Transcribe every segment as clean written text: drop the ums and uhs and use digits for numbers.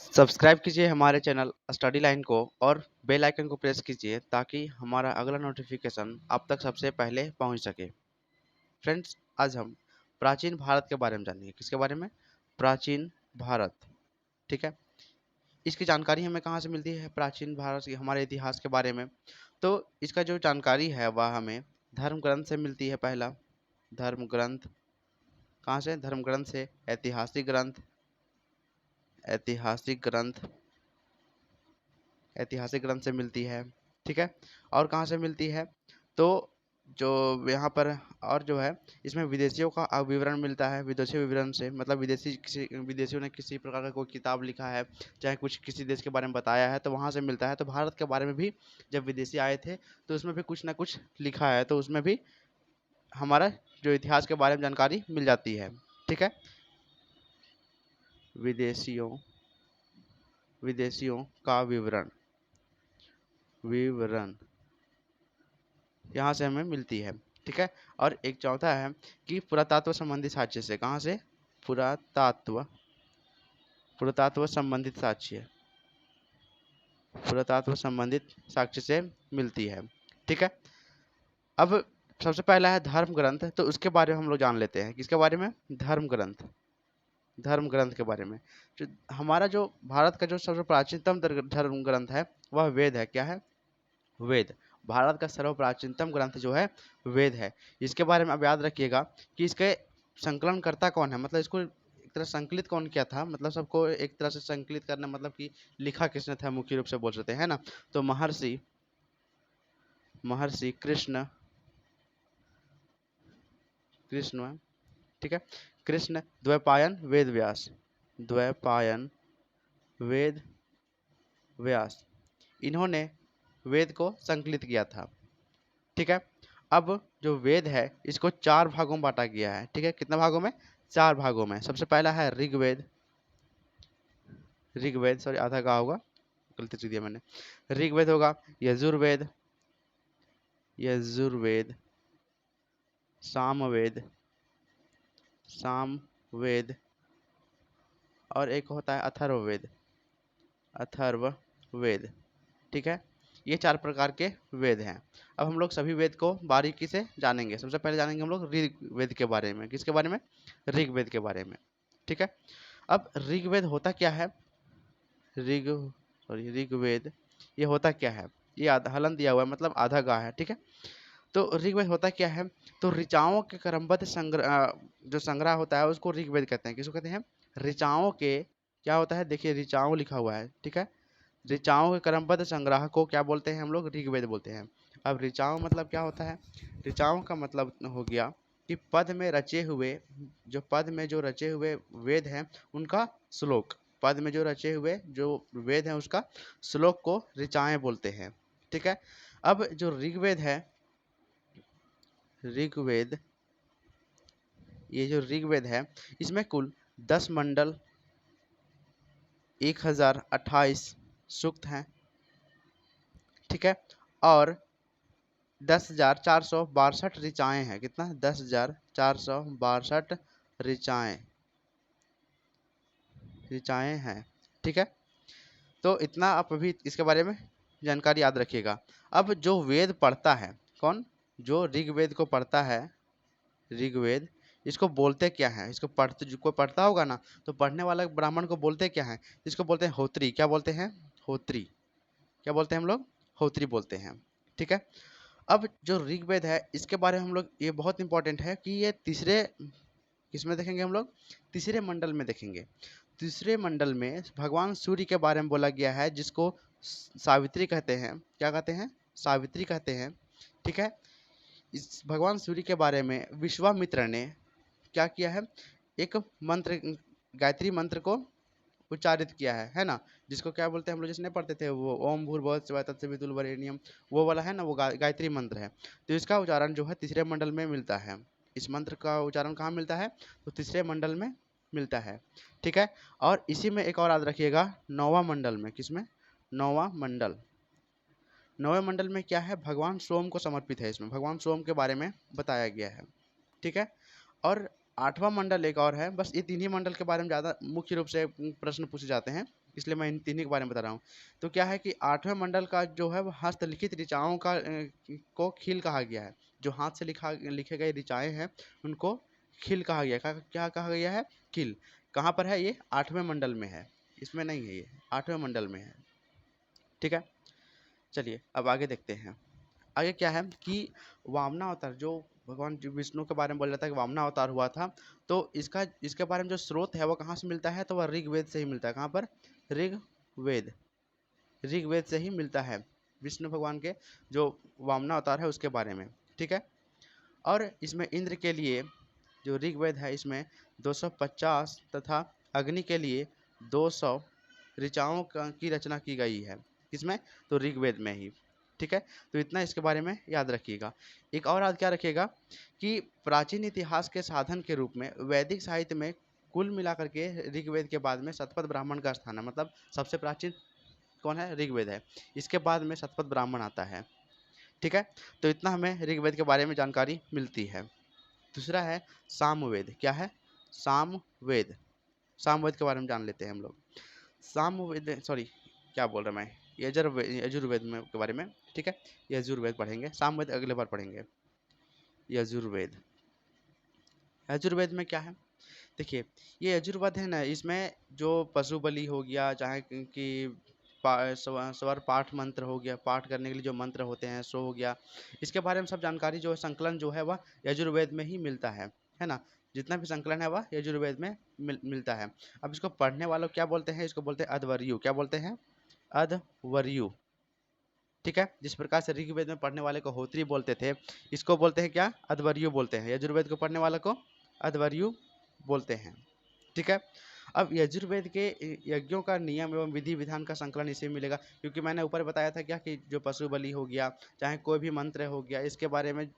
Subscribe कीजिए हमारे channel study line को और बेल आइकन को प्रेस कीजिए ताकि हमारा अगला नोटिफिकेशन आप तक सबसे पहले पहुंच सके। फ्रेंड्स, आज हम प्राचीन भारत के बारे में जानेंगे। किसके बारे में? प्राचीन भारत। ठीक है। इसकी जानकारी हमें कहाँ से मिलती है? प्राचीन भारत के हमारे इतिहास के बारे में। तो इसका जो जानकारी है वह हमें धर्म ग्रंथ से मिलती है। पहला धर्म ग्रंथ। कहाँ से? धर्म ग्रंथ से। ऐतिहासिक ग्रंथ, ऐतिहासिक ग्रंथ, ऐतिहासिक ग्रंथ से मिलती है। ठीक है। और कहाँ से मिलती है? तो जो यहाँ पर और जो है इसमें विदेशियों का विवरण मिलता है। विदेशी विवरण से मतलब विदेशियों ने किसी प्रकार का कोई किताब लिखा है, चाहे कुछ किसी देश के बारे में बताया है, तो वहाँ से मिलता है। तो भारत के बारे में भी जब विदेशी आए थे तो उसमें भी कुछ ना कुछ लिखा है, तो उसमें भी हमारा जो इतिहास के बारे में जानकारी मिल जाती है। ठीक है। विदेशियों विदेशियों का विवरण विवरण यहाँ से हमें मिलती है। ठीक है। और एक चौथा है कि पुरातत्व संबंधित साक्ष्य से। कहाँ से? पुरातत्व पुरातत्व संबंधित साक्ष्य, पुरातत्व संबंधित साक्ष्य से मिलती है। ठीक है। अब सबसे पहला है धर्म ग्रंथ, तो उसके बारे में हम लोग जान लेते हैं। किसके बारे में? धर्म ग्रंथ। धर्म ग्रंथ के बारे में जो हमारा जो भारत का जो सबसे प्राचीनतम धर्म ग्रंथ है वह वेद है। क्या है? वेद। भारत का सर्वप्राचीनतम ग्रंथ जो है वेद है। इसके बारे में आप याद रखिएगा कि इसके संकलनकर्ता कौन है, मतलब इसको एक तरह संकलित कौन किया था, मतलब सबको एक तरह से संकलित करना, मतलब कि लिखा किसने था, मुख्य रूप से बोल सकते हैं ना। तो महर्षि महर्षि कृष्ण कृष्ण ठीक है। कृष्ण द्वैपायन वेद व्यास, द्वैपायन वेद व्यास, इन्होंने वेद को संकलित किया था। ठीक है। अब जो वेद है इसको 4 भागों में बांटा गया है। ठीक है। कितने भागों में? 4 भागों में। सबसे पहला है ऋग्वेद। ऋग्वेद, सॉरी आधा कहा होगा, गलती से दिया मैंने। ऋग्वेद होगा, यजुर्वेद, यजुर्वेद, सामवेद, सामवेद, और एक होता है अथर्ववेद, अथर्ववेद। ठीक है। ये 4 प्रकार के वेद हैं। अब हम लोग सभी वेद को बारीकी से जानेंगे। सबसे पहले जानेंगे हम लोग ऋग्वेद के बारे में। किसके बारे में? ऋग्वेद के बारे में। ठीक है। अब ऋग्वेद होता क्या है? ऋग ऋग्वेद ये होता क्या है? ये आधा हलन दिया हुआ है, मतलब आधा गा है। ठीक है। तो ऋग्वेद होता क्या है? तो ऋचाओं के क्रमबद्ध संग्रह, जो संग्रह होता है उसको ऋग्वेद कहते हैं। किसको कहते हैं? ऋचाओं के, क्या होता है देखिए, ऋचाओं लिखा हुआ है। ठीक है। ऋचाओं के क्रमबद्ध संग्रह को क्या बोलते हैं हम लोग? ऋग्वेद बोलते हैं। अब ऋचाओं मतलब क्या होता है? ऋचाओं का मतलब हो गया कि पद में रचे हुए, जो पद में जो रचे हुए वेद हैं उनका श्लोक, पद में जो रचे हुए जो वेद हैं उसका श्लोक को ऋचाएं बोलते हैं। ठीक है। अब जो ऋग्वेद है, ऋग्वेद, ये जो ऋग्वेद है इसमें कुल 10 मंडल, 1028 सूक्त हैं। ठीक है। और 10,462 ऋचाएं हैं। कितना? 10,462 ऋचाएं ऋचाएं हैं। ठीक है। तो इतना आप अभी इसके बारे में जानकारी याद रखिएगा। अब जो वेद पढ़ता है, कौन? जो ऋग्वेद को पढ़ता है, ऋग्वेद, इसको बोलते क्या है? इसको पढ़ते, जो कोई पढ़ता होगा ना, तो पढ़ने वाला ब्राह्मण को बोलते क्या है? इसको बोलते हैं होत्री। क्या बोलते हैं? होत्री। क्या बोलते हैं हम लोग? होत्री बोलते हैं। ठीक है। अब जो ऋग्वेद है इसके बारे में हम लोग, ये बहुत इंपॉर्टेंट है कि ये तीसरे, किसमें देखेंगे हम लोग? तीसरे मंडल में देखेंगे। तीसरे मंडल में भगवान सूर्य के बारे में बोला गया है, जिसको सावित्री कहते हैं। क्या कहते हैं? सावित्री कहते हैं। ठीक है। इस भगवान सूर्य के बारे में विश्वामित्र ने क्या किया है? एक मंत्र, गायत्री मंत्र को उच्चारित किया है ना, जिसको क्या बोलते हैं हम लोग, जिसने पढ़ते थे वो ओम भूर्भुवः स्वः तत्सवितुर्वरेण्यम, वो वाला है ना, वो गायत्री मंत्र है। तो इसका उच्चारण जो है तीसरे मंडल में मिलता है। इस मंत्र का उच्चारण कहाँ मिलता है? तो तीसरे मंडल में मिलता है। ठीक है। और इसी में एक और याद रखिएगा, 9वां मंडल में। किसमें? 9वां मंडल। 9वें मंडल में क्या है? भगवान सोम को समर्पित है। इसमें भगवान सोम के बारे में बताया गया है। ठीक है। और 8वां मंडल एक और है। बस ये 3 ही मंडल के बारे में ज़्यादा मुख्य रूप से प्रश्न पूछे जाते हैं। इसलिए मैं इन तीन के बारे में बता रहा हूँ। तो क्या है कि आठवें मंडल का जो है वो हस्तलिखित ऋचाओं का को खिल कहा गया है। जो हाथ से लिखे गए ऋचाएं हैं उनको खिल कहा गया। क्या कहा गया है? खिल। कहाँ पर है ये? आठवें मंडल में है, इसमें नहीं है, ये आठवें मंडल में है। ठीक है, चलिए अब आगे देखते हैं। आगे क्या है कि वामना अवतार, जो भगवान विष्णु के बारे में बोल रहा था कि वामना अवतार हुआ था, तो इसके बारे में जो स्रोत है वो कहाँ से मिलता है? तो वह ऋग्वेद से ही मिलता है। कहाँ पर? ऋग्वेद। ऋग्वेद से ही मिलता है विष्णु भगवान के जो वामना अवतार है उसके बारे में। ठीक है, और इसमें इंद्र के लिए जो ऋग्वेद है इसमें 250 तथा अग्नि के लिए 200 ऋचाओं की रचना की गई है। किसमें? तो ऋग्वेद में ही। ठीक है, तो इतना इसके बारे में याद रखिएगा। एक और याद क्या रखिएगा कि प्राचीन इतिहास के साधन के रूप में वैदिक साहित्य में कुल मिलाकर के ऋग्वेद के बाद में शतपथ ब्राह्मण का स्थान है। मतलब सबसे प्राचीन कौन है? ऋग्वेद है, इसके बाद में शतपथ ब्राह्मण आता है। ठीक है, तो इतना हमें ऋग्वेद के बारे में जानकारी मिलती है। दूसरा है सामवेद। क्या है? सामवेद। सामवेद के बारे में जान लेते हैं हम लोग। सामवेद, सॉरी क्या बोल रहा मैं, यजुर्वेद में के बारे में। ठीक है, यजुर्वेद पढ़ेंगे, सामवेद अगले बार पढ़ेंगे। यजुर्वेद, यजुर्वेद में क्या है? देखिए, ये यजुर्वेद है ना, इसमें जो पशु बलि हो गया, चाहे कि स्वर पाठ मंत्र हो गया, पाठ करने के लिए जो मंत्र होते हैं सो हो गया, इसके बारे में सब जानकारी जो है, संकलन जो है वह यजुर्वेद में ही मिलता है ना। जितना भी संकलन है वह यजुर्वेद में मिलता है। अब इसको पढ़ने वालों क्या बोलते हैं? इसको बोलते हैं अध्वर्यु। क्या बोलते हैं? अध्वर्यु। ठीक है, जिस प्रकार से ऋग्वेद में पढ़ने वाले को होत्री बोलते थे, इसको बोलते हैं क्या? अध्वर्यु बोलते हैं। यजुर्वेद को पढ़ने वाले को अध्वर्यु बोलते हैं। ठीक है, अब यजुर्वेद के यज्ञों का नियम एवं विधि विधान का संकलन इसे मिलेगा, क्योंकि मैंने ऊपर बताया था क्या कि जो पशु बलि हो गया, चाहे कोई भी मंत्र हो गया, इसके बारे में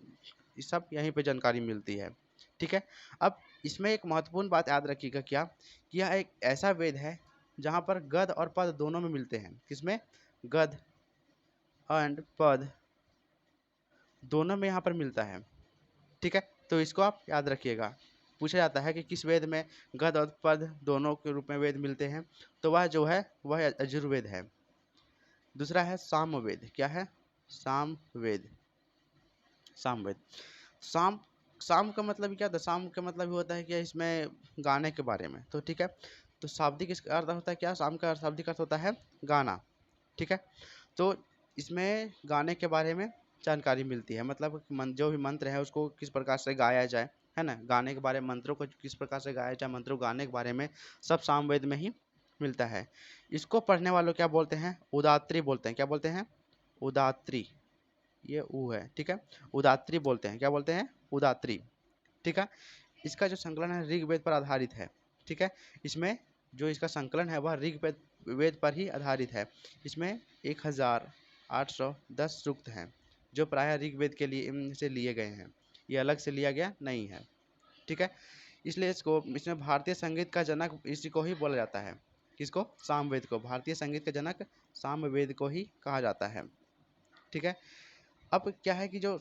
सब यहीं पे जानकारी मिलती है। ठीक है, अब इसमें एक महत्वपूर्ण बात याद रखिएगा क्या कि यह एक ऐसा वेद है जहाँ पर गद और पद दोनों में मिलते हैं। किसमें? गद एंड पद दोनों में यहाँ पर मिलता है। ठीक है, तो इसको आप याद रखिएगा। पूछा जाता है कि किस वेद में गद और पद दोनों के रूप में वेद मिलते हैं, तो वह जो है वह यजुर्वेद है। दूसरा है सामवेद। क्या है? सामवेद। सामवेद, साम साम का मतलब क्या होता है? साम का मतलब होता है कि इसमें गाने के बारे में। तो ठीक है, तो शाब्दिक इसका अर्थ होता है क्या? साम का शाब्दिक अर्थ होता है गाना। ठीक है, तो इसमें गाने के बारे में जानकारी मिलती है। मतलब जो भी मंत्र है उसको किस प्रकार से गाया जाए, है ना, गाने के बारे में, मंत्रों को किस प्रकार से गाया जाए, मंत्रों गाने के बारे में सब सामवेद में ही मिलता है। इसको पढ़ने वालों क्या बोलते हैं? उदात्री बोलते हैं। क्या बोलते हैं? उदात्री। ये ऊ है। ठीक है, उदात्री बोलते हैं। क्या बोलते हैं? उदात्री। ठीक है, इसका जो संकलन है ऋग्वेद पर आधारित है। ठीक है, इसमें जो इसका संकलन है वह ऋग्वेद वेद पर ही आधारित है। इसमें 1810 सूक्त हैं जो प्रायः ऋग्वेद के लिए से लिए गए हैं, ये अलग से लिया गया नहीं है। ठीक है, इसलिए इसमें भारतीय संगीत का जनक इसी को ही बोला जाता है। किसको? सामवेद को। भारतीय संगीत का जनक सामवेद को ही कहा जाता है। ठीक है, अब क्या है कि जो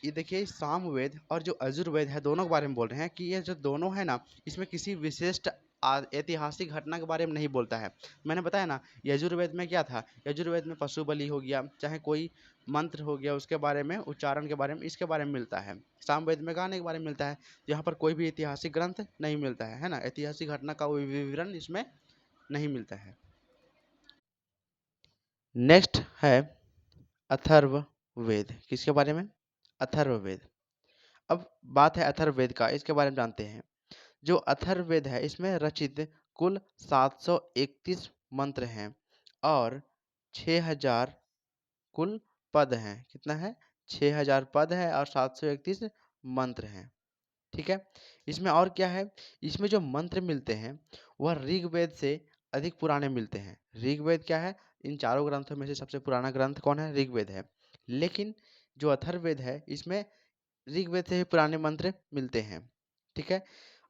ये देखिए, सामवेद और जो यजुर्वेद है दोनों के बारे में बोल रहे हैं कि ये जो दोनों है ना, इसमें किसी विशिष्ट ऐतिहासिक घटना के बारे में नहीं बोलता है। मैंने बताया ना, यजुर्वेद में क्या था? यजुर्वेद में पशु बलि हो गया, चाहे कोई मंत्र हो गया, उसके बारे में, उच्चारण के बारे में, इसके बारे में मिलता है। सामवेद में गाने के बारे में मिलता है। यहाँ पर कोई भी ऐतिहासिक ग्रंथ नहीं मिलता है ना, ऐतिहासिक घटना का कोई विवरण इसमें नहीं मिलता है। नेक्स्ट है अथर्ववेद। किसके बारे में? अथर्ववेद। अब बात है अथर्ववेद का, इसके बारे में जानते हैं। जो अथर्ववेद है इसमें रचित कुल 731 मंत्र हैं और 6000 कुल पद हैं। कितना है? 6000 पद है और 731 मंत्र हैं। ठीक है, इसमें और क्या है? इसमें जो मंत्र मिलते हैं वह ऋग्वेद से अधिक पुराने मिलते हैं। ऋग्वेद क्या है? इन चारों ग्रंथों में से सबसे पुराना ग्रंथ कौन है? ऋग्वेद है। लेकिन जो अथर्ववेद है इसमें ऋग्वेद से ही पुराने मंत्र मिलते हैं। ठीक है,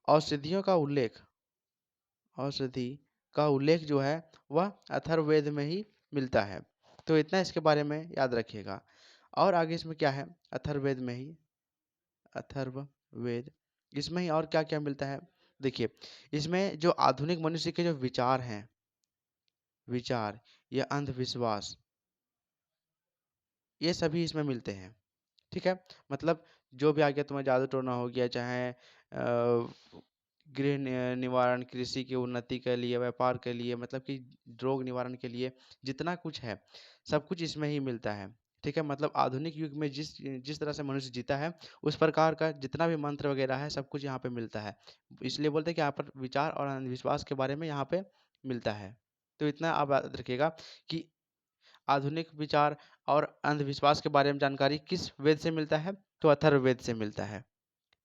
औषधियों का उल्लेख, औषधि का उल्लेख जो है वह अथर्ववेद में ही मिलता है। तो इतना इसके बारे में याद रखिएगा। और आगे इसमें क्या है? अथर्ववेद में ही, अथर्ववेद, इसमें ही और क्या क्या मिलता है? देखिए, इसमें जो आधुनिक मनुष्य के जो विचार हैं, विचार, या अंधविश्वास, ये सभी इसमें मिलते हैं। ठीक है, मतलब जो भी आ गया, तुम्हें जादू टोना हो गया, चाहे गृह निवारण, कृषि की उन्नति के लिए, व्यापार के लिए, मतलब कि रोग निवारण के लिए, जितना कुछ है सब कुछ इसमें ही मिलता है। ठीक है, मतलब आधुनिक युग में जिस जिस तरह से मनुष्य जीता है, उस प्रकार का जितना भी मंत्र वगैरह है सब कुछ यहाँ पे मिलता है। इसलिए बोलते हैं कि यहाँ पर विचार और अंधविश्वास के बारे में यहाँ पे मिलता है। तो इतना आप याद रखिएगा कि आधुनिक विचार और अंधविश्वास के बारे में जानकारी किस वेद से मिलता है, तो अथर्ववेद से मिलता है।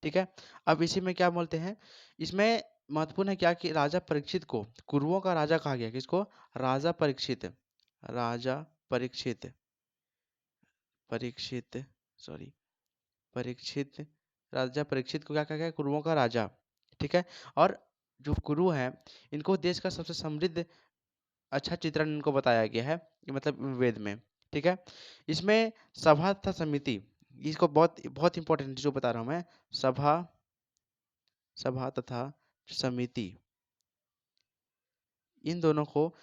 ठीक है, अब इसी में क्या बोलते हैं, इसमें महत्वपूर्ण है क्या कि राजा परीक्षित को कुरुओं का राजा कहा गया। किसको? राजा परीक्षित, राजा परीक्षित, परीक्षित, सॉरी, परीक्षित, राजा परीक्षित को क्या कहा गया? कुरुओं का राजा। ठीक है, और जो कुरु हैं, इनको देश का सबसे समृद्ध अच्छा चित्रण इनको बताया गया है, मतलब वेद में। ठीक है, इसमें सभा तथा समिति, इसको बहुत बहुत इंपॉर्टेंट जो बता रहा हूँ मैं, सभा, सभा तथा समिति, इन दोनों को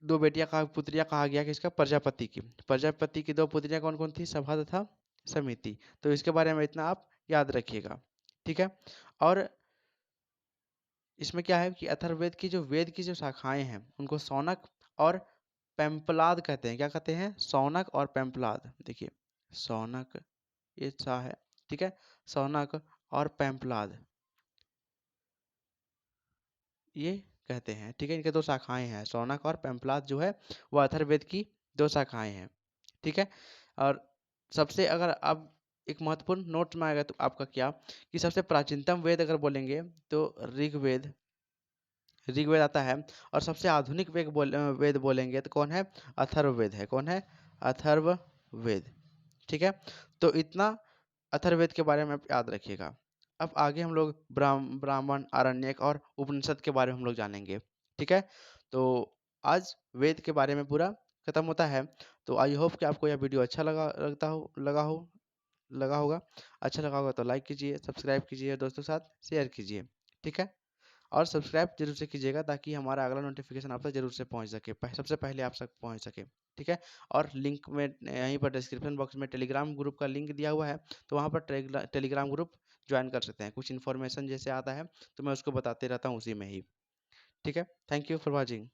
दो बेटियां का पुत्रियां कहा गया कि इसका प्रजापति की, प्रजापति की दो पुत्रियां कौन कौन थी? सभा तथा समिति। तो इसके बारे में इतना आप याद रखिएगा। ठीक है, और इसमें क्या है कि अथर्ववेद की जो वेद की जो शाखाएं हैं उनको सौनक और पेम्पलाद कहते हैं। क्या कहते हैं? सौनक और पेम्पलाद। देखिए, सौनक ये सा है, ठीक है, सौनक और पेम्पलाद ये कहते हैं। ठीक है, इनके दो शाखाएं हैं, सौनक और पेम्पलाद जो है वो अथर्ववेद की दो शाखाएं हैं। ठीक है, और सबसे अगर अब एक महत्वपूर्ण नोट में आएगा तो आपका क्या कि सबसे प्राचीनतम वेद अगर बोलेंगे तो ऋग्वेद, ऋग्वेद आता है। और सबसे आधुनिक वेद बोलेंगे तो कौन है? अथर्ववेद है। कौन है? अथर्ववेद। ठीक है, तो इतना अथर्ववेद के बारे में आप याद रखिएगा। अब आगे हम लोग ब्राह्मण, आरण्यक और उपनिषद के बारे में हम लोग जानेंगे। ठीक है, तो आज वेद के बारे में पूरा खत्म होता है। तो आई होप कि आपको यह वीडियो अच्छा लगा होगा। अच्छा लगा होगा तो लाइक कीजिए, सब्सक्राइब कीजिए, दोस्तों के साथ शेयर कीजिए। ठीक है, और सब्सक्राइब जरूर से कीजिएगा ताकि हमारा अगला नोटिफिकेशन आप तक जरूर से पहुंच सके, सबसे पहले आप तक पहुंच सके। ठीक है, और लिंक में यहीं पर डिस्क्रिप्शन बॉक्स में टेलीग्राम ग्रुप का लिंक दिया हुआ है, तो वहाँ पर टेलीग्राम ग्रुप ज्वाइन कर सकते हैं। कुछ इन्फॉर्मेशन जैसे आता है तो मैं उसको बताते रहता हूँ उसी में ही। ठीक है, थैंक यू फॉर वॉचिंग।